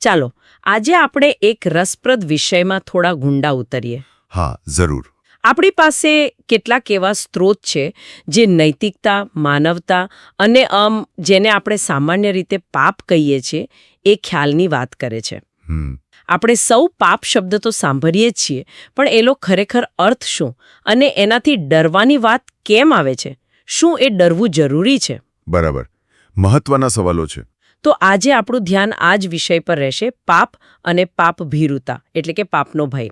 ચાલો આજે આપણે એક રસપ્રદ વિષયમાં થોડા ગુંડા ઉતરીએ. હા જરૂર. આપણી પાસે કેટલાક એવા સ્ત્રોત છે જે નૈતિકતા, માનવતા અને જેને આપણે સામાન્ય રીતે પાપ કહીએ છીએ એ ખ્યાલની વાત કરે છે. આપણે સૌ પાપ શબ્દ તો સાંભળીએ જ છીએ, પણ એનો ખરેખર અર્થ શું અને એનાથી ડરવાની વાત કેમ આવે છે? શું એ ડરવું જરૂરી છે? બરાબર, મહત્વના સવાલો છે. તો આજે આપણું ધ્યાન આ જ વિષય પર રહેશે, પાપ અને પાપ ભીરુતા, એટલે કે પાપનો ભય.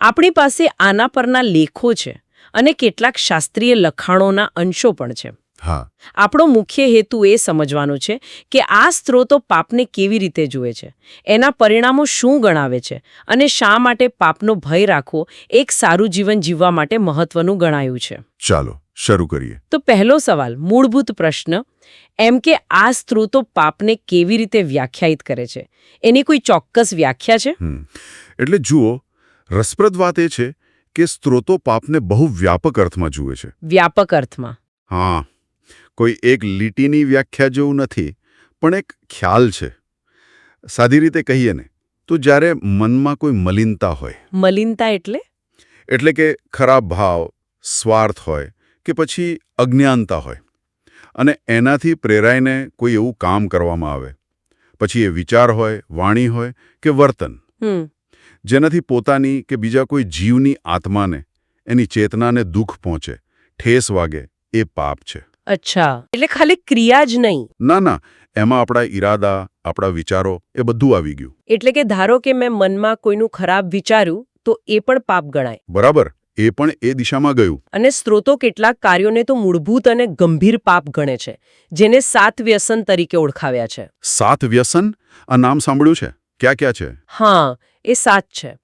આપણી પાસે આના પરના લેખો છે અને કેટલાક શાસ્ત્રીય લખાણોના અંશો પણ છે. હા. આપણો મુખ્ય હેતુ એ સમજવાનો છે કે આ સ્ત્રોતો પાપને કેવી રીતે જુએ છે, એના પરિણામો શું ગણાવે છે અને શા માટે પાપનો ભય રાખવો એક સારું જીવન જીવવા માટે મહત્વનું ગણાયું છે. ચાલો શરૂ કરીએ. તો પહેલો સવાલ, મૂળભૂત પ્રશ્ન એમ કે આ સ્ત્રોતો પાપને કેવી રીતે વ્યાખ્યાયિત કરે છે? એની કોઈ ચોક્કસ વ્યાખ્યા છે? એટલે જુઓ, રસપ્રદ વાત એ છે કે સ્ત્રોતો પાપને બહુ વ્યાપક અર્થમાં જુએ છે. વ્યાપક અર્થમાં? હા, કોઈ એક લીટીની વ્યાખ્યા જેવું નથી, પણ એક ખ્યાલ છે. સાદી રીતે કહીએ ને તો જ્યારે મનમાં કોઈ મલિનતા હોય. મલિનતા એટલે? એટલે કે ખરાબ ભાવ, સ્વાર્થ હોય કે પછી અજ્ઞાનતા હોય અને એનાથી પ્રેરાઈને કોઈ એવું કામ કરવામાં આવે, પછી એ વિચાર હોય, વાણી હોય કે વર્તન, જેનાથી પોતાની કે બીજા કોઈ જીવની આત્માને, એની ચેતનાને દુઃખ પહોંચે, ઠેસ વાગે, એ પાપ છે. અચ્છા, એટલે ખાલી ક્રિયા જ નહીં? ના ના, એમાં આપણા ઈરાદા, આપણા વિચારો એ બધું આવી ગયું. એટલે કે ધારો કે મેં મનમાં કોઈનું ખરાબ વિચાર્યું તો એ પણ પાપ ગણાય? બરાબર, એ પણ એ દિશામાં ગયું. અને સ્ત્રોતો કેટલાક કાર્યોને તો મૂળભૂત અને ગંભીર પાપ ગણે છે, જેને 7 વ્યસન તરીકે ઓળખાવ્યા છે. 7 વ્યસન? આ નામ સાંભળ્યું છે. ક્યાં ક્યાં છે? હા, એ 7 છે.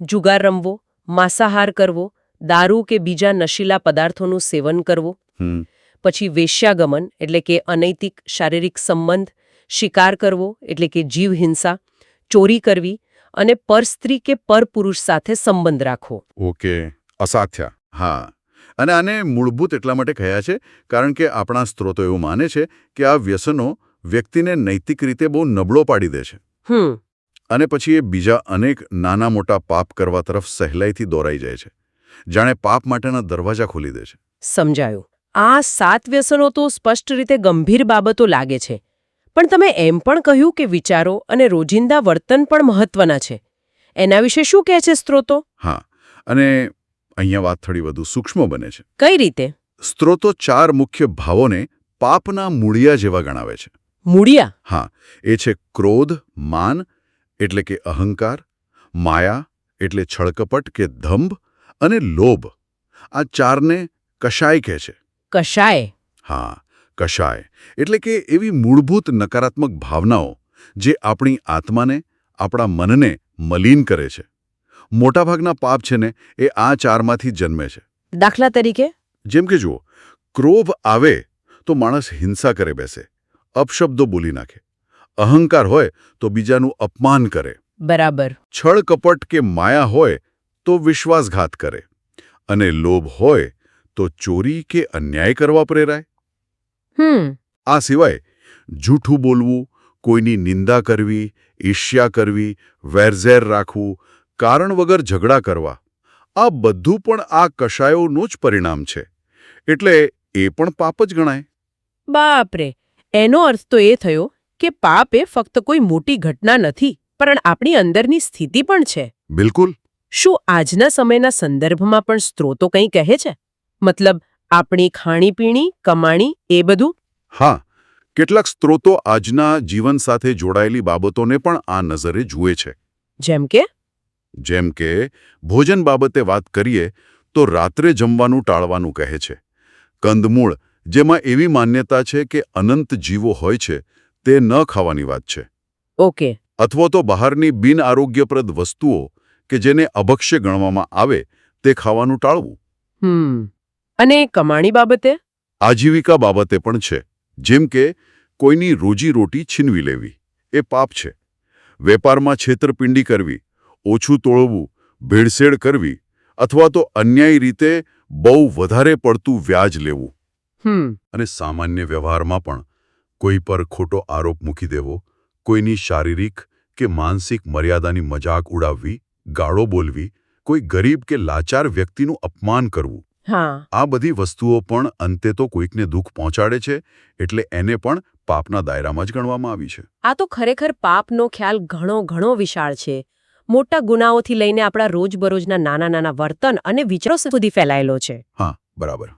જુગાર રમવો, માંસાહાર કરવો, દારૂ કે બીજા નશીલા પદાર્થોનું સેવન કરવું, પછી વેશ્યાગમન એટલે કે અનૈતિક શારીરિક સંબંધ, શિકાર કરવો એટલે કે જીવ હિંસા, ચોરી કરવી અને પરસ્ત્રી કે પરપુરુષ સાથે સંબંધ રાખવો. ઓકે, અસાથ્યા. હા, અને આને મૂળભૂત એટલા માટે કહ્યા છે કારણ કે આપણા સ્ત્રોતો એવું માને છે કે આ વ્યસનો વ્યક્તિને નૈતિક રીતે બહુ નબળો પાડી દે છે. અને પછી એ બીજા અનેક નાના મોટા પાપ કરવા તરફ સહેલાઈથી દોરાઈ જાય છે, જાણે પાપ માટેના દરવાજા ખોલી દે છે. સમજાયું. આ 7 વ્યસનો તો સ્પષ્ટ રીતે ગંભીર બાબતો લાગે છે, પણ તમે એમ પણ કહ્યું કે વિચારો અને રોજિંદા વર્તન પણ મહત્વના છે. એના વિશે શું કહે છે સ્ત્રોતો? હા, અને અહીંયા વાત થોડી વધુ સૂક્ષ્મ બને છે. કઈ રીતે? સ્ત્રોતો 4 મુખ્ય ભાવોને પાપના મૂળિયા જેવા ગણાવે છે. મૂળિયા? હા, એ છે ક્રોધ, માન એટલે કે અહંકાર, માયા એટલે છળકપટ કે દંભ અને લોભ. આ 4ને કશાય કહે છે. કશાય? હા, કશાય એટલે કે એવી મૂળભૂત નકારાત્મક ભાવનાઓ જે આપણી આત્માને, આપણા મનને મલિન કરે છે. મોટાભાગના પાપ છે ને એ આ 4માંથી જન્મે છે. દાખલા તરીકે? જેમ કે જુઓ, ક્રોધ આવે તો માણસ હિંસા કરે બેસે, અપશબ્દો બોલી નાખે. અહંકાર હોય તો બીજાનું અપમાન કરે. બરાબર. છળ કપટ કે માયા હોય તો વિશ્વાસઘાત કરે. અને લોભ હોય તો ચોરી કે અન્યાય કરવા પ્રેરાય. આ સિવાય જૂઠું બોલવું, કોઈની નિંદા કરવી, ઈર્ષ્યા કરવી, વેરઝેર રાખવું, કારણ વગર ઝઘડા કરવા, આ બધું પણ આ કશાયોનું જ પરિણામ છે. એટલે એ પણ પાપ જ ગણાય. બાપરે! એનો અર્થ તો એ થયો કે પાપ એ ફક્ત કોઈ મોટી ઘટના નથી, પણ આપણી અંદરની સ્થિતિ પણ છે. બિલકુલ. શું આજના સમયના સંદર્ભમાં પણ સ્ત્રોતો કંઈ કહે છે? મતલબ આપણી ખાણીપીણી, કમાણી એ બધું? હા, કેટલાક સ્ત્રોતો આજના જીવન સાથે જોડાયેલી બાબતોને પણ આ નજરે જુએ છે. જેમ કે? જેમ કે ભોજન બાબતે વાત કરીએ તો રાત્રે જમવાનું ટાળવાનું કહે છે. કંદમૂળ, જેમાં એવી માન્યતા છે કે અનંત જીવો હોય છે, તે ન ખાવાની વાત છે. ઓકે. અથવા તો બહારની બિનઆરોગ્યપ્રદ વસ્તુઓ કે જેને અભક્ષ્ય ગણવામાં આવે તે ખાવાનું ટાળવું. અને કમાણી બાબતે? આજીવિકા બાબતે પણ છે. જેમ કે કોઈની રોજીરોટી છીનવી લેવી, એ પાપ છે. વેપારમાં છેતરપિંડી કરવી, ઓછું તોળવું, ભેળસેળ કરવી અથવા તો અન્યાયી રીતે બહુ વધારે પડતું વ્યાજ લેવું. અને સામાન્ય વ્યવહારમાં પણ કોઈ પર ખોટો આરોપ મૂકી દેવો, કોઈની શારીરિક કે માનસિક મર્યાદાની મજાક ઉડાવવી, ગાળો બોલવી, કોઈ ગરીબ કે લાચાર વ્યક્તિનું અપમાન કરવું, હા, આ બધી વસ્તુઓ પણ અંતે તો કોઈકને દુઃખ પહોંચાડે છે, એટલે એને પણ પાપના દાયરામાં જ ગણવામાં આવી છે. આ તો ખરેખર પાપનો ખ્યાલ ઘણો વિશાળ છે. મોટા ગુનાઓથી લઈને આપણા રોજબરોજના નાના વર્તન અને વિચારો સુધી ફેલાયેલો છે. હા, બરાબર.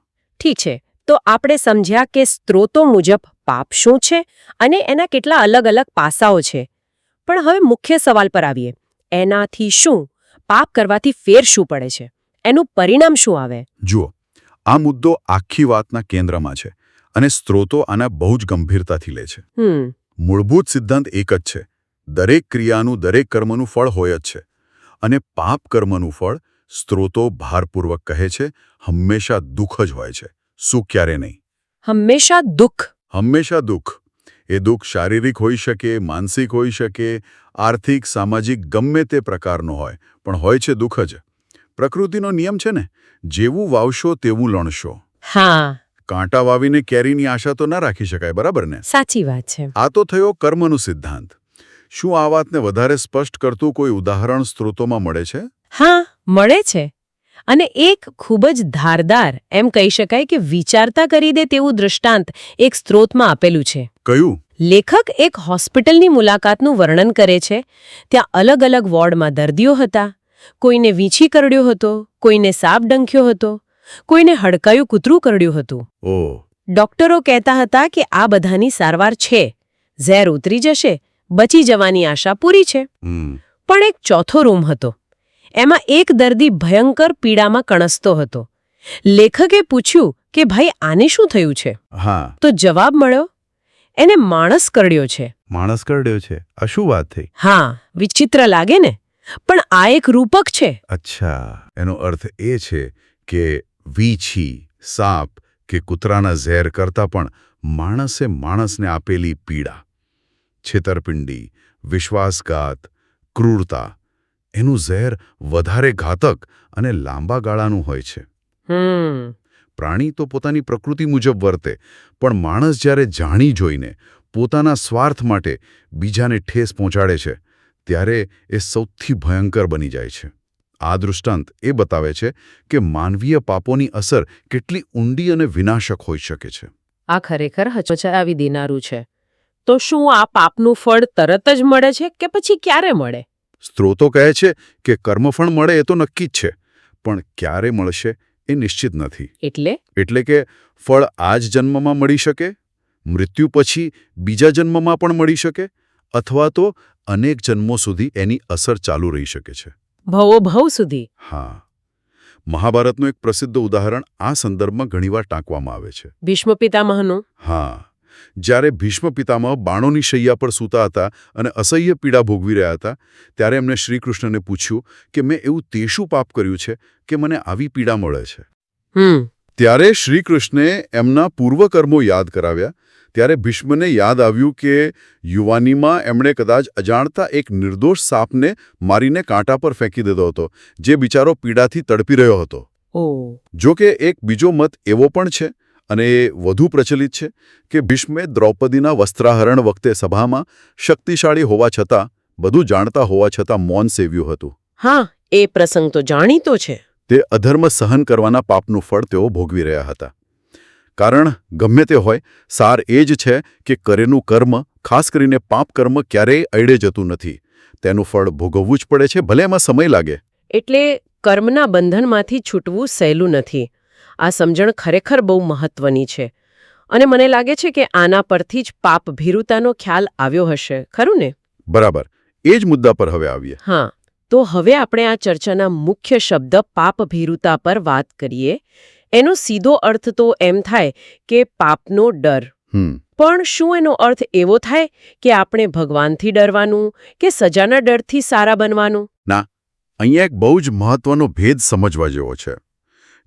ઠીક છે, તો આપણે સમજ્યા કે સ્ત્રોતો મુજબ પાપ શું છે અને એના કેટલા અલગ પાસાઓ છે. પણ હવે મુખ્ય સવાલ પર આવીએ. એનાથી શું, પાપ કરવાથી ફેર શું પડે છે? એનું પરિણામ શું આવે? જુઓ, આ મુદ્દો આખી વાતના કેન્દ્રમાં છે અને સ્ત્રોતો આના બહુ જ ગંભીરતાથી લે છે. મૂળભૂત સિદ્ધાંત એક જ છે: દરેક ક્રિયાનું, દરેક કર્મનું ફળ હોય જ છે. અને પાપ કર્મનું ફળ, સ્ત્રોતો ભારપૂર્વક કહે છે, હંમેશા દુઃખ જ હોય છે. સુખ ક્યારે નહીં. હંમેશા દુઃખ. હંમેશા દુઃખ. એ દુઃખ શારીરિક હોઈ શકે, માનસિક હોઈ શકે, આર્થિક, સામાજિક, ગમે તે પ્રકારનો હોય, પણ હોય છે દુઃખ જ. પ્રકૃતિનો નિયમ છે ને, જેવું વાવશો તેવું લણશો. હા, કાંટા વાવીને કેરીની આશા તો ના રાખી શકાય, બરાબર ને? સાચી વાત છે. આ તો થયો કર્મનો સિદ્ધાંત. શું આ વાતને વધારે સ્પષ્ટ કરતું કોઈ ઉદાહરણ સ્ત્રોતોમાં મળે છે? હા, મળે છે. અને એક ખૂબ જ ધારદાર, એમ કહી શકાય કે વિચારતા કરી દે તેવું દૃષ્ટાંત એક સ્ત્રોતમાં આપેલું છે. કયું? લેખક એક હોસ્પિટલની મુલાકાતનું વર્ણન કરે છે. ત્યાં અલગ વોર્ડમાં દર્દીઓ હતા. કોઈને વીંછી કરડ્યો હતો, કોઈને સાપ ડંખ્યો હતો, કોઈને હડકાયું કૂતરું કરડ્યું હતું. ઓહ. ડોક્ટરો કહેતા હતા કે આ બધાની સારવાર છે, ઝેર ઉતરી જશે, બચી જવાની આશા પૂરી છે. પણ એક ચોથો રૂમ હતો. એમાં એક દર્દી ભયંકર પીડામાં કણસતો હતો. લેખકે પૂછ્યું કે ભાઈ, આને શું થયું છે? હા. તો જવાબ મળ્યો, એને માણસ કરડ્યો છે. માણસ કરડ્યો છે? આ શું વાત થઈ? હા, વિચિત્ર લાગે ને, પણ આ એક રૂપક છે. અચ્છા, એનો અર્થ એ છે કે વીંછી, સાપ કે કૂતરાના ઝેર કરતાં પણ માણસે માણસને આપેલી પીડા, છેતરપિંડી, વિશ્વાસઘાત, ક્રૂરતા, એનું ઝેર વધારે ઘાતક અને લાંબા ગાળાનું હોય છે. પ્રાણી તો પોતાની પ્રકૃતિ મુજબ વર્તે, પણ માણસ જ્યારે જાણી જોઈને પોતાના સ્વાર્થ માટે બીજાને ઠેસ પહોંચાડે છે, ત્યારે એ સૌથી ભયંકર બની જાય છે. આ દૃષ્ટાંત એ બતાવે છે કે માનવીય પાપોની અસર કેટલી ઊંડી અને વિનાશક હોઈ શકે છે. આ ખરેખર હચમચાવી દેનારું છે. તો શું આ પાપનું ફળ તરત જ મળે છે કે પછી ક્યારે મળે? સ્ત્રોતો કહે છે કે કર્મફળ મળે એ તો નક્કી જ છે, પણ ક્યારે મળશે એ નિશ્ચિત નથી. એટલે કે ફળ આ જ જન્મમાં મળી શકે, મૃત્યુ પછી બીજા જન્મમાં પણ મળી શકે, અથવા તો અનેક જન્મો સુધી એની અસર ચાલુ રહી શકે છે. ભવો સુધી. હા. મહાભારતનું એક પ્રસિદ્ધ ઉદાહરણ આ સંદર્ભમાં ઘણીવાર ટાંકવામાં આવે છે. ભીષ્મ પિતામહનું. હા. જ્યારે ભીષ્મ પિતામહ બાણોની શૈયા પર સૂતા હતા અને અસહ્ય પીડા ભોગવી રહ્યા હતા, ત્યારે એમણે શ્રીકૃષ્ણને પૂછ્યું કે મેં એવું તે શું પાપ કર્યું છે કે મને આવી પીડા મળે છે? ત્યારે શ્રીકૃષ્ણે એમના પૂર્વકર્મો યાદ કરાવ્યા. ત્યારે ભીષ્મને યાદ આવ્યું કે યુવાનીમાં એમણે કદાચ અજાણતા એક નિર્દોષ સાપને મારીને કાંટા પર ફેંકી દીધો હતો, જે બિચારો પીડાથી તડપી રહ્યો હતો. જો કે એક બીજો મત એવો પણ છે, અને એ વધુ પ્રચલિત છે, કે ભીષ્મે દ્રૌપદીના વસ્ત્રાહરણ વખતે સભામાં શક્તિશાળી હોવા છતાં, બધું જાણતા હોવા છતાં મૌન સેવ્યું હતું. હા, એ પ્રસંગ તો જાણીતો છે. તે અધર્મ સહન કરવાના પાપનું ફળ તેઓ ભોગવી રહ્યા હતા. કારણ ગમે તે હોય, સાર એ જ છે કે કરેલું કર્મ, ખાસ કરીને પાપ કર્મ, ક્યારેય અડે જતું નથી. તેનું ફળ ભોગવવું જ પડે છે, ભલે એમાં સમય લાગે. એટલે કર્મના બંધનમાંથી છૂટવું સહેલું નથી. આ સમજણ ખરેખર બહુ મહત્વની છે. અને મને લાગે છે કે આના પરથી જ પાપ ભીરુતાનો ખ્યાલ આવ્યો હશે, ખરું ને? બરાબર. એ જ મુદ્દા પર હવે આવીએ. હા, તો હવે આપણે આ ચર્ચાના મુખ્ય શબ્દ પાપ ભીરુતા પર વાત કરીએ. એનો સીધો અર્થ તો એમ થાય કે પાપનો ડર. પણ શું એનો અર્થ એવો થાય કે આપણે ભગવાનથી ડરવાનું કે સજાના ડરથી સારા બનવાનું? ના, અહીંયા એક બહુ જ મહત્વનો ભેદ સમજવા જેવો છે.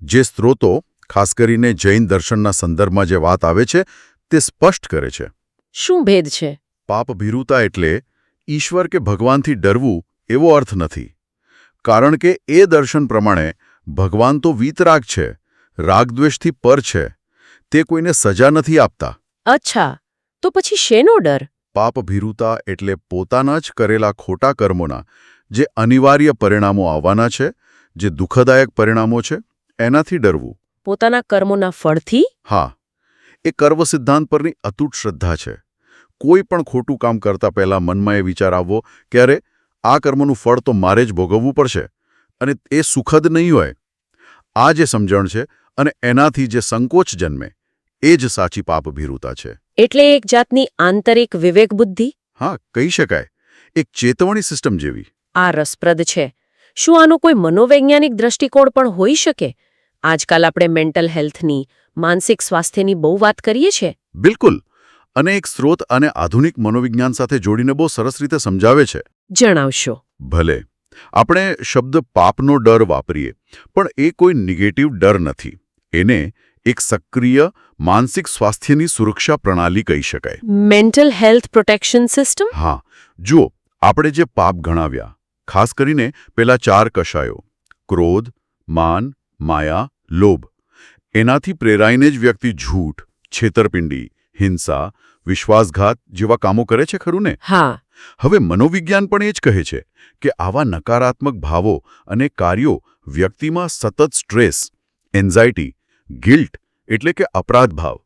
જે સ્ત્રોતો, ખાસ કરીને જૈન દર્શનના સંદર્ભમાં જે વાત આવે છે, તે સ્પષ્ટ કરે છે. શું ભેદ છે? પાપ ભીરુતા એટલે ઈશ્વર કે ભગવાનથી ડરવું એવો અર્થ નથી. કારણ કે એ દર્શન પ્રમાણે ભગવાન તો વીતરાગ છે, રાગદ્વેષથી પર છે. તે કોઈને સજા નથી આપતા. અચ્છા, તો પછી શેનો ડર? પાપભીરુતા એટલે પોતાના જ કરેલા ખોટા કર્મોના જે અનિવાર્ય પરિણામો આવવાના છે, જે દુઃખદાયક પરિણામો છે, એનાથી ડરવું. પોતાના કર્મોના ફળથી? હા, એ કર્મ સિદ્ધાંત પરની અતૂટ શ્રદ્ધા છે. કોઈ પણ ખોટું કામ કરતા પહેલા મનમાં એ વિચાર આવવો કે અરે આ કર્મનું ફળ તો મારે જ ભોગવવું પડશે, અને એ સુખદ નહીં હોય. આ જે સમજણ છે અને એનાથી જે સંકોચ જન્મે એ જ સાચી પાપભીરુતા છે. એટલે એક જાતની આંતરિક વિવેક બુદ્ધિ? હા, કહી શકાય. એક ચેતવણી સિસ્ટમ જેવી. આ રસપ્રદ છે. શું આનો કોઈ મનોવૈજ્ઞાનિક દ્રષ્ટિકોણ પણ હોઈ શકે? આજકાલ આપણે મેન્ટલ હેલ્થની, માનસિક સ્વાસ્થ્યની બહુ વાત કરીએ છીએ. બિલકુલ. અને એક સ્ત્રોત અને આધુનિક મનોવિજ્ઞાન સાથે જોડીને બહુ સરસ રીતે સમજાવે છે. જણાવશો. ભલે આપણે શબ્દ પાપનો ડર વાપરીએ, પણ એ કોઈ નેગેટિવ ડર નથી. એને એક સક્રિય માનસિક સ્વાસ્થ્યની સુરક્ષા પ્રણાલી કહી શકાય. Mental health protection system? હા, જુઓ, આપણે જે પાપ ગણાવ્યા, ખાસ કરીને પેલા 4 કશાયો ક્રોધ, માન, માયા, લોભ, એનાથી પ્રેરાઈને જ વ્યક્તિ ઝૂઠ, છેતરપિંડી, હિંસા, વિશ્વાસઘાત જેવા કામો કરે છે, ખરું ને? હા. હવે મનોવિજ્ઞાન પણ એ જ કહે છે કે આવા નકારાત્મક ભાવો અને કાર્યો વ્યક્તિમાં સતત સ્ટ્રેસ, એન્ઝાયટી, ગિલ્ટ એટલે કે અપરાધ ભાવ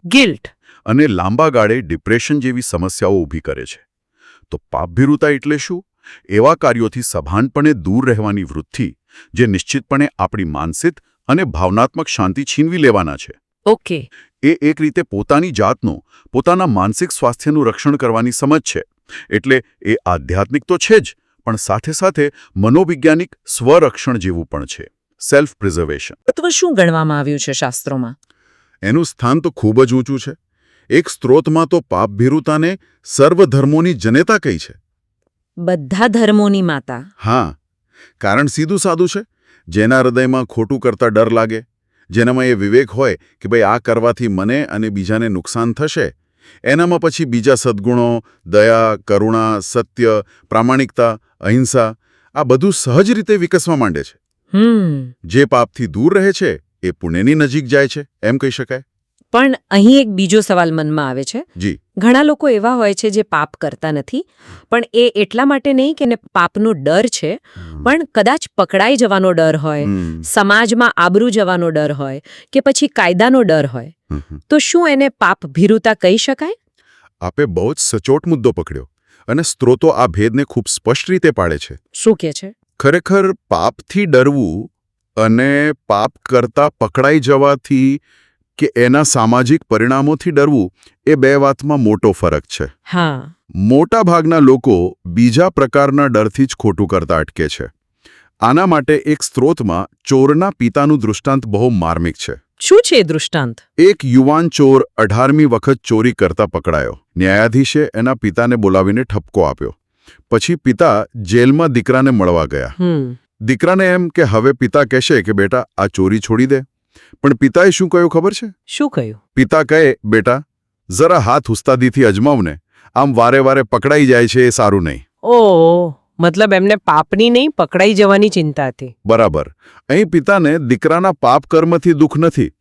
ગિલ્ટ અને લાંબા ગાળે ડિપ્રેશન જેવી સમસ્યાઓ ઊભી કરે છે. તો પાપભીરુતા એટલે શું? એવા કાર્યોથી સભાનપણે દૂર રહેવાની વૃત્તિ, જે નિશ્ચિતપણે આપણી માનસિક અને ભાવનાત્મક શાંતિ છીનવી લેવાના છે. ઓકે. એ એક રીતે પોતાની જાતનું, પોતાના માનસિક સ્વાસ્થ્યનું રક્ષણ કરવાની સમજ છે. એટલે એ આધ્યાત્મિક તો છે જ, પણ સાથે સાથે મનોવૈજ્ઞાનિક સ્વરક્ષણ જેવું પણ છે. Self preservation. તત્વ શું ગણવામાં આવ્યું છે શાસ્ત્રોમાં? એનું સ્થાન તો ખૂબ જ ઊંચું છે. એક સ્ત્રોતમાં તો પાપભીરુતાને સર્વધર્મોની જનેતા કહી છે. બધા ધર્મોની માતા? હા, કારણ સીધું સાદું છે. જેના હૃદયમાં ખોટું કરતા ડર લાગે, જેનામાં એ વિવેક હોય કે ભાઈ આ કરવાથી મને અને બીજાને નુકસાન થશે, એનામાં પછી બીજા સદ્ગુણો, દયા, કરુણા, સત્ય, પ્રામાણિકતા, અહિંસા, આ બધું સહજ રીતે વિકસવા માંડે છે. જે પાપથી દૂર રહે છે એ પુણ્યની નજીક જાય છે, એમ કહી શકાય. પણ અહીં એક બીજો સવાલ મનમાં આવે છે. જી. ઘણા લોકો એવા હોય છે જે પાપ કરતા નથી, પણ એ એટલા માટે નહીં કે એને પાપનો ડર છે, પણ કદાચ પકડાઈ જવાનો ડર હોય, સમાજમાં આબરૂ જવાનો ડર હોય, કે પછી કાયદાનો ડર હોય. તો શું એને પાપભીરુતા કહી શકાય? આપે બહુ જ સચોટ મુદ્દો પકડ્યો, અને સ્ત્રોતો આ ભેદને ખૂબ સ્પષ્ટ રીતે પાડે છે. શું કે છે? ખરેખર પાપથી ડરવું અને પાપ કરતા પકડાઈ જવાથી કે એના સામાજિક પરિણામોથી ડરવું, એ બે વાતમાં મોટો ફરક છે. હા. મોટા ભાગના લોકો બીજા પ્રકારના ડરથી જ ખોટું કરતા અટકે છે. આના માટે એક સ્ત્રોતમાં ચોરના પિતાનું દૃષ્ટાંત બહુ માર્મિક છે. શું છે એ દૃષ્ટાંત? એક યુવાન ચોર 18મી વખત ચોરી કરતા પકડાયો. ન્યાયાધીશે એના પિતાને બોલાવીને ઠપકો આપ્યો. પછી પિતા જેલમાં દીકરાને મળવા ગયા. દીકરાને એમ કે હવે પિતા કહેશે કે બેટા આ ચોરી છોડી દે, પણ પિતાએ શું કહ્યું ખબર છે? શું કહ્યું? પિતા કહે, બેટા જરા હાથ ઉસ્તાદીથી અજમાવને, આમ વારે વારે પકડાઈ જાય છે એ સારું નહીં. ઓહ, મતલબ એમને પાપની નહીં, પકડાઈ જવાની ચિંતા હતી. બરાબર. અહીં પિતાને દીકરાના પાપ કર્મથી દુઃખ નથી,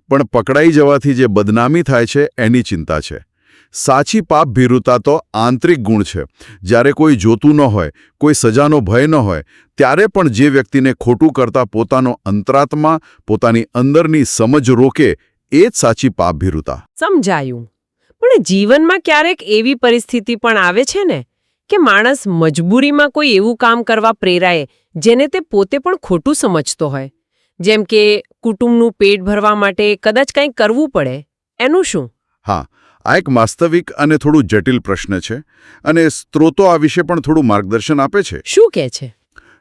પણ પકડાઈ જવાથી જે બદનામી થાય છે એની ચિંતા છે. સાચી પાપભીરુતા તો આંતરિક ગુણ છે. જ્યારે કોઈ જોતું ન હોય, કોઈ સજાનો ભય ન હોય, ત્યારે પણ જે વ્યક્તિને ખોટું કરતા પોતાનો અંતરાત્મા, પોતાની અંદરની સમજ રોકે, એ જ સાચી પાપભીરુતા. સમજાયું. પણ જીવનમાં ક્યારેક એવી પરિસ્થિતિ પણ આવે છે ને કે માણસ મજબૂરીમાં કોઈ એવું કામ કરવા પ્રેરાય જેને તે પોતે પણ ખોટું સમજતો હોય. જેમ કે કુટુંબનું પેટ ભરવા માટે કદાચ કંઈક કરવું પડે. એનું શું? હા, આ એક વાસ્તવિક અને થોડું જટિલ પ્રશ્ન છે, અને સ્ત્રોતો આ વિશે પણ થોડું માર્ગદર્શન આપે છે. શું કહે છે?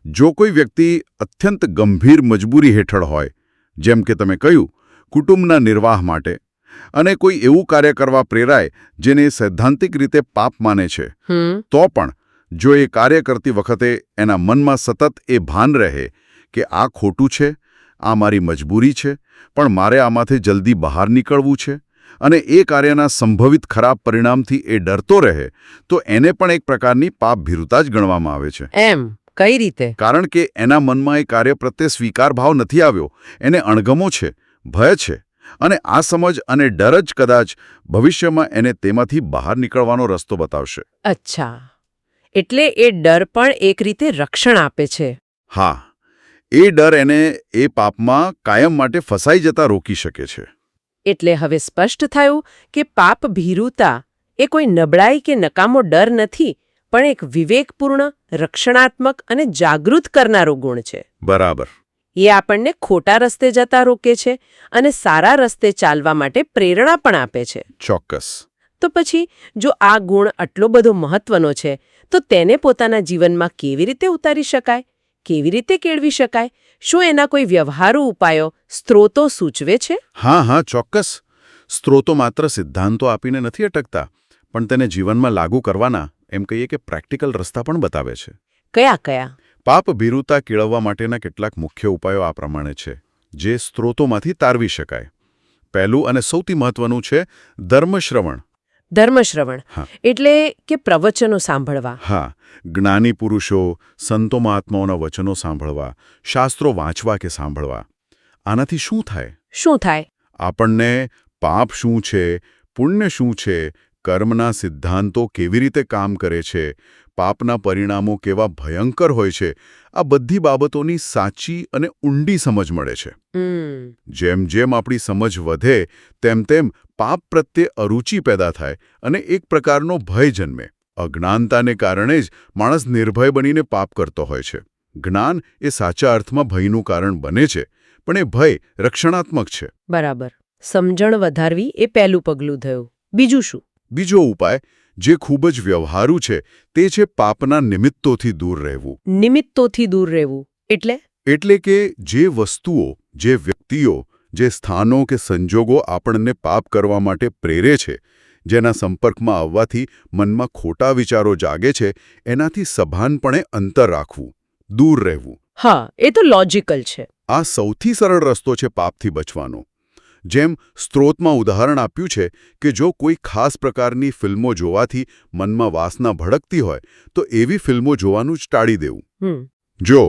જો કોઈ વ્યક્તિ અત્યંત ગંભીર મજબૂરી હેઠળ હોય, જેમ કે તમે કહ્યું, કુટુંબના નિર્વાહ માટે, અને કોઈ એવું કાર્ય કરવા પ્રેરાય જેને સૈદ્ધાંતિક રીતે પાપ માને છે, તો પણ જો એ કાર્ય કરતી વખતે એના મનમાં સતત એ ભાન રહે કે આ ખોટું છે, આ મારી મજબૂરી છે, પણ મારે આમાંથી જલ્દી બહાર નીકળવું છે, અને એ કાર્યના સંભવિત ખરાબ પરિણામથી એ ડરતો રહે, તો એને પણ એક પ્રકારની પાપભીરુતા જ ગણવામાં આવે છે. એમ કઈ રીતે? કારણ કે એના મનમાં એ કાર્ય પ્રત્યે સ્વીકાર ભાવ નથી આવ્યો, એને અણગમો છે, ભય છે, અને આ સમજ અને ડર જ કદાચ ભવિષ્યમાં એને તેમાંથી બહાર નીકળવાનો રસ્તો બતાવશે. અચ્છા, એટલે એ ડર પણ એક રીતે રક્ષણ આપે છે. હા, એ ડર એને એ પાપમાં કાયમ માટે ફસાઈ જતા રોકી શકે છે. એટલે હવે સ્પષ્ટ થયું કે પાપ ભીરુતા એ કોઈ નબળાઈ કે નકામો ડર નથી, પણ એક વિવેકપૂર્ણ, રક્ષણાત્મક અને જાગૃત કરનારો ગુણ છે. બરાબર. એ આપણને ખોટા રસ્તે જતા રોકે છે અને સારા રસ્તે ચાલવા માટે પ્રેરણા પણ આપે છે. ચોક્કસ. તો પછી જો આ ગુણ આટલો બધો મહત્વનો છે, તો તેને પોતાના જીવનમાં કેવી રીતે ઉતારી શકાય? કેવી રીતે કેળવી શકાય? શું એના કોઈ વ્યવહારુ ઉપાયો, સ્ત્રોતો સૂચવે છે? હા, ચોક્કસ. સ્ત્રોતો માત્ર સિદ્ધાંતો આપીને નથી અટકતા, પણ તેને જીવનમાં લાગુ કરવાના, એમ કહીએ કે પ્રેક્ટિકલ રસ્તા પણ બતાવે છે. કયા? પાપ ભીરુતા કેળવવા માટેના કેટલાક મુખ્ય ઉપાયો આ પ્રમાણે છે, જે સ્ત્રોતોમાંથી તારવી શકાય. પહેલું અને સૌથી મહત્વનું છે ધર્મશ્રવણ. ધર્મશ્રવણ હા. એટલે કે પ્રવચનો સાંભળવા. હા, જ્ઞાની પુરુષો, સંતો મહાત્માઓના વચનો સાંભળવા, શાસ્ત્રો વાંચવા કે સાંભળવા. આનાથી શું થાય? શું થાય? આપણને પાપ શું છે, પુણ્ય શું છે, કર્મના સિદ્ધાંતો કેવી રીતે કામ કરે છે, પાપના પરિણામો કેવા ભયંકર હોય છે, આ બધી બાબતોની સાચી અને ઊંડી સમજ મળે છે. જેમ જેમ આપણી સમજ વધે તેમ તેમ પાપ પ્રત્યે અરુચિ પેદા થાય અને એક પ્રકારનો ભય જન્મે. અજ્ઞાનતાને કારણે જ માણસ નિર્ભય બનીને પાપ કરતો હોય છે. જ્ઞાન એ સાચા અર્થમાં ભયનું કારણ બને છે, પણ એ ભય રક્ષણાત્મક છે. બરાબર. સમજણ વધારવી એ પહેલું પગલું થયું. બીજું શું? બીજો ઉપાય, જે ખૂબ જ વ્યવહારુ છે, તે છે પાપના નિમિત્તોથી દૂર રહેવું. નિમિત્તોથી દૂર રહેવું એટલે કે જે વસ્તુઓ, જે વ્યક્તિઓ, જે સ્થાનો કે સંજોગો આપણને પાપ કરવા માટે પ્રેરે છે, જેના સંપર્કમાં આવવાથી મનમાં ખોટા વિચારો જાગે છે, એનાથી સભાનપણે અંતર રાખવું, દૂર રહેવું. હા, એ તો લોજિકલ છે. આ સૌથી સરળ રસ્તો છે પાપથી બચવાનો. જેમ સ્ત્રોતમાં ઉદાહરણ આપ્યું છે કે જો કોઈ ખાસ પ્રકારની ફિલ્મો જોવાથી મનમાં વાસના ભડકતી હોય, તો એવી ફિલ્મો જોવાનું જ ટાળી દેવું. જો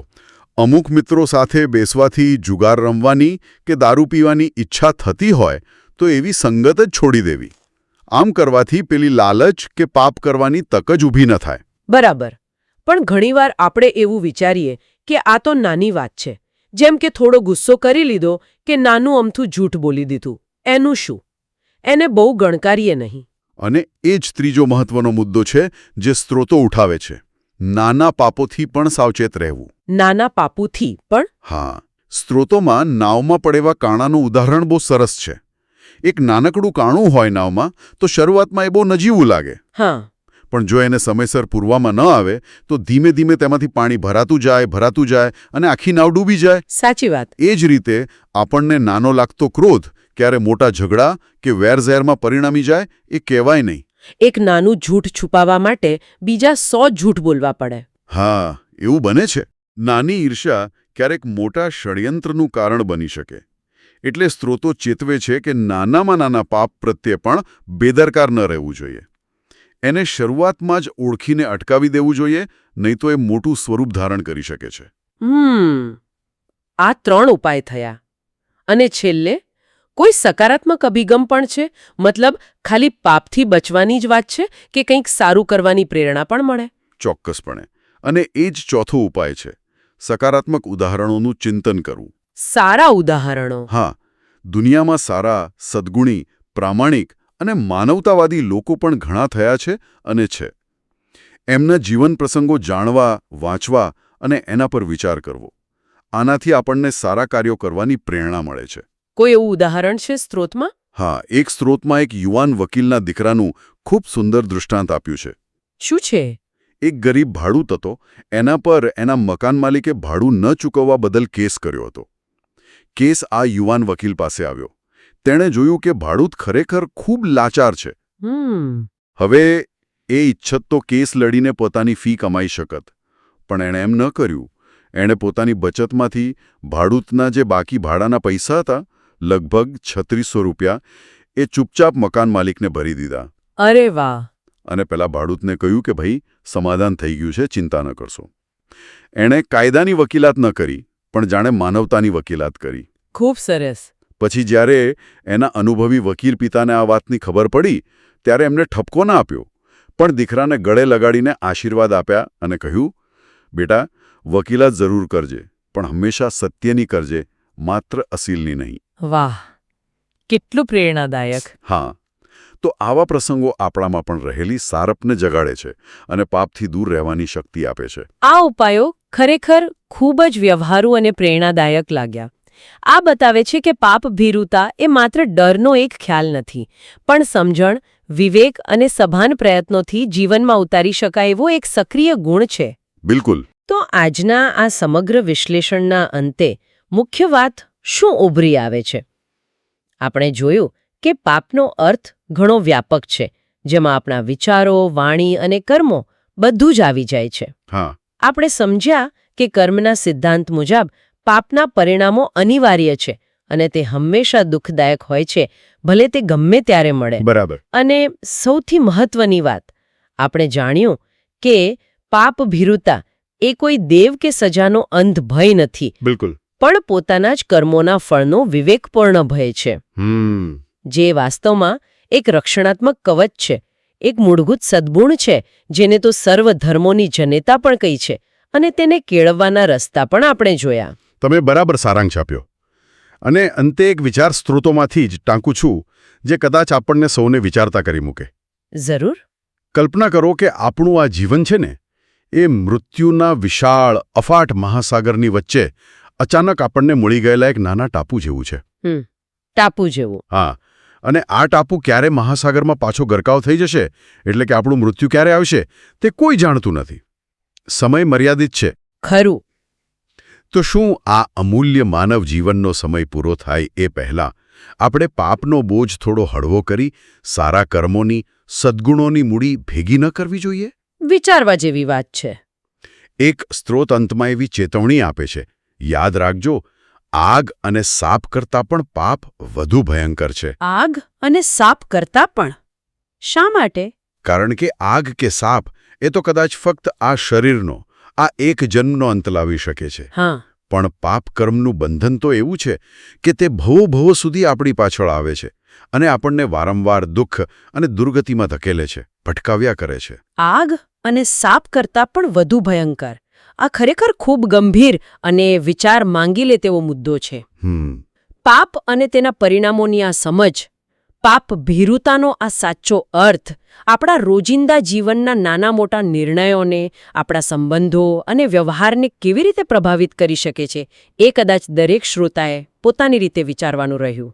અમુક મિત્રો સાથે બેસવાથી જુગાર રમવાની કે દારૂ પીવાની ઈચ્છા થતી હોય, તો એવી સંગત જ છોડી દેવી. આમ કરવાથી પેલી લાલચ કે પાપ કરવાની તક જ ઊભી ન થાય. બરાબર. પણ ઘણીવાર આપણે એવું વિચારીએ કે આ તો નાની વાત છે, જેમ કે થોડો ગુસ્સો કરી લીધો કે નાનું અમથું જૂઠ બોલી દીધું. એનું શું? એને બહુ ગણકારીએ નહીં. અને એ જ ત્રીજો મહત્વનો મુદ્દો છે જે સ્ત્રોતો ઉઠાવે છે. નાના પાપોથી પણ સાવચેત રહેવું. નાના પાપોથી પણ? હા, સ્ત્રોતોમાં નાવમાં પડેવા કાણાનું ઉદાહરણ બહુ સરસ છે. એક નાનકડું કાણું હોય નાવમાં તો શરૂઆતમાં એ બહુ નજીવું લાગે. હા. પણ જો એને સમયસર પૂરવામાં ન આવે તો ધીમે ધીમે તેમાંથી પાણી ભરાતું જાય અને આખી નાવ ડૂબી જાય. સાચી વાત. એ જ રીતે આપણને નાનો લાગતો ક્રોધ ક્યારે મોટા ઝઘડા કે વેરઝેરમાં પરિણમી જાય એ કહેવાય નહીં. એક નાનું જૂઠ છુપાવવા માટે બીજા 100 જૂઠ બોલવા પડે. હા, એવું બને છે. નાની ઈર્ષ્યા ક્યારેક મોટા ષડયંત્રનું કારણ બની શકે. એટલે સ્ત્રોતો ચેતવે છે કે નાનામાં નાના પાપ પ્રત્યે પણ બેદરકાર ન રહેવું જોઈએ. એને શરૂઆતમાં જ ઓળખીને અટકાવી દેવું જોઈએ, નહીં તો એ મોટું સ્વરૂપ ધારણ કરી શકે છે. આ 3 ઉપાય થયા. અને છેલ્લે કોઈ સકારાત્મક અભિગમ પણ છે? મતલબ ખાલી પાપથી બચવાની જ વાત છે કે કંઈક સારું કરવાની પ્રેરણા પણ મળે? ચોક્કસપણે. અને એ જ ચોથો ઉપાય છે, સકારાત્મક ઉદાહરણોનું ચિંતન કરવું. સારા ઉદાહરણો? હા, દુનિયામાં સારા, સદ્ગુણી, પ્રામાણિક અને માનવતાવાદી લોકો પણ ઘણા થયા છે અને છે. એમના જીવન પ્રસંગો જાણવા, વાંચવા અને એના પર વિચાર કરવો. આનાથી આપણને સારા કાર્યો કરવાની પ્રેરણા મળે છે. કોઈ એવું ઉદાહરણ છે સ્ત્રોતમાં? હા, એક સ્ત્રોતમાં એક યુવાન વકીલના દીકરાનું ખૂબ સુંદર દૃષ્ટાંત આપ્યું છે. શું છે? એક ગરીબ ભાડૂત હતો. એના પર એના મકાન માલિકે ભાડું ન ચૂકવવા બદલ કેસ કર્યો હતો. કેસ આ યુવાન વકીલ પાસે આવ્યો. તેણે જોયું કે ભાડૂત ખરેખર ખૂબ લાચાર છે. હવે એ ઈચ્છત તો કેસ લડીને પોતાની ફી કમાઈ શકત, પણ એણે એમ ન કર્યું. એણે પોતાની બચતમાંથી ભાડૂતના જે બાકી ભાડાના પૈસા હતા, લગભગ 3600 રૂપિયા, એ ચૂપચાપ મકાન માલિકને ભરી દીધા. અરે વાહ! અને પેલા ભાડૂતને કહ્યું કે ભાઈ, સમાધાન થઈ ગયું છે, ચિંતા ન કરશો. એણે કાયદાની વકીલાત ન કરી, પણ જાણે માનવતાની વકીલાત કરી. ખૂબ સરસ. પછી જ્યારે એના અનુભવી વકીલ પિતાને આ વાતની ખબર પડી ત્યારે એમને ઠપકો ના આપ્યો, પણ દીકરાને ગળે લગાડીને આશીર્વાદ આપ્યા અને કહ્યું, બેટા, વકીલાત જરૂર કરજે, પણ હંમેશા સત્યની કરજે, માત્ર અસીલની નહીં. વાહ, કેટલું પ્રેરણાદાયક. હા, તો આવા પ્રસંગો આપણામાં પણ રહેલી સારપને જગાડે છે અને પાપથી દૂર રહેવાની શક્તિ આપે છે. આ ઉપાયો ખરેખર ખૂબ જ વ્યવહારુ અને પ્રેરણાદાયક લાગ્યા. આ બતાવે છે કે પાપ ભીરુતા એ માત્ર ડરનો એક ખ્યાલ નથી, પણ સમજણ, વિવેક અને સભાન પ્રયત્નોથી જીવનમાં ઉતારી શકાય એવો એક સક્રિય ગુણ છે. બિલકુલ. તો આજના આ સમગ્ર વિશ્લેષણના અંતે મુખ્ય વાત શું ઉભરી આવે છે? આપણે જોયું કે પાપનો અર્થ ઘણો વ્યાપક છે, જેમાં આપણા વિચારો, વાણી અને કર્મો બધું જ આવી જાય છે. હા, આપણે સમજ્યા કે કર્મના સિદ્ધાંત મુજબ પાપના પરિણામો અનિવાર્ય છે અને તે હંમેશા દુઃખદાયક હોય છે, ભલે તે ગમે ત્યારે મળે. બરાબર. અને સૌથી મહત્વની વાત, આપણે જાણ્યું કે પાપ ભીરુતા એ કોઈ દેવ કે સજાનો અંધ ભય નથી, બિલકુલ. પણ પોતાના જ કર્મોના ફળનો વિવેકપૂર્ણ ભય છે, જે વાસ્તવમાં એક રક્ષણાત્મક કવચ છે, એક મૂળભૂત સદ્ગુણ છે, જેને તો સર્વ ધર્મોની જનેતા પણ કહી છે, અને તેને કેળવવાના રસ્તા પણ આપણે જોયા. તમે બરાબર સારાંશ આપ્યો. અને અંતે એક વિચાર સ્ત્રોતોમાંથી જ ટાંકું છું, જે કદાચ આપણને સૌને વિચારતા કરી મૂકે. જરૂર. કલ્પના કરો કે આપણું આ જીવન છે ને, એ મૃત્યુના વિશાળ અફાટ મહાસાગરની વચ્ચે અચાનક આપણને મળી ગયેલા એક નાના ટાપુ જેવું છે. ટાપુ જેવું. હા, અને આ ટાપુ ક્યારે મહાસાગરમાં પાછો ગરકાવ થઈ જશે, એટલે કે આપણું મૃત્યુ ક્યારે આવશે, તે કોઈ જાણતું નથી. સમય મર્યાદિત છે. ખરું. તો શું આ અમૂલ્ય માનવ જીવનનો સમય પૂરો થાય એ પહેલાં આપણે પાપનો બોજ થોડો હળવો કરી સારા કર્મોની, સદ્ગુણોની મૂડી ભેગી ન કરવી જોઈએ? વિચારવા જેવી વાત છે. એક સ્ત્રોત અંતમાં એવી ચેતવણી આપે છે, યાદ રાખજો, આગ અને સાપ કરતાં પણ પાપ વધુ ભયંકર છે. આગ અને સાપ કરતાં પણ? શા માટે? કારણ કે આગ કે સાપ એ તો કદાચ ફક્ત આ શરીરનો, આ એક જન્મનો અંત લાવી શકે છે. હા. પણ પાપ કર્મનું બંધન તો એવું છે કે તે ભવો ભવો સુધી આપણી પાછળ આવે છે અને આપણને વારંવાર દુઃખ અને દુર્ગતિમાં ધકેલે છે, ભટકાવ્યા કરે છે. આગ અને સાપ કરતાં પણ વધુ ભયંકર. આ ખરેખર ખૂબ ગંભીર અને વિચાર માંગી લે તેવો મુદ્દો છે. પાપ અને તેના પરિણામોની આ સમજ, પાપ ભીરુતાનો આ સાચો અર્થ આપણા રોજિંદા જીવનના નાના મોટા નિર્ણયોને, આપણા સંબંધો અને વ્યવહારને કેવી રીતે પ્રભાવિત કરી શકે છે, એ કદાચ દરેક શ્રોતાએ પોતાની રીતે વિચારવાનું રહ્યું.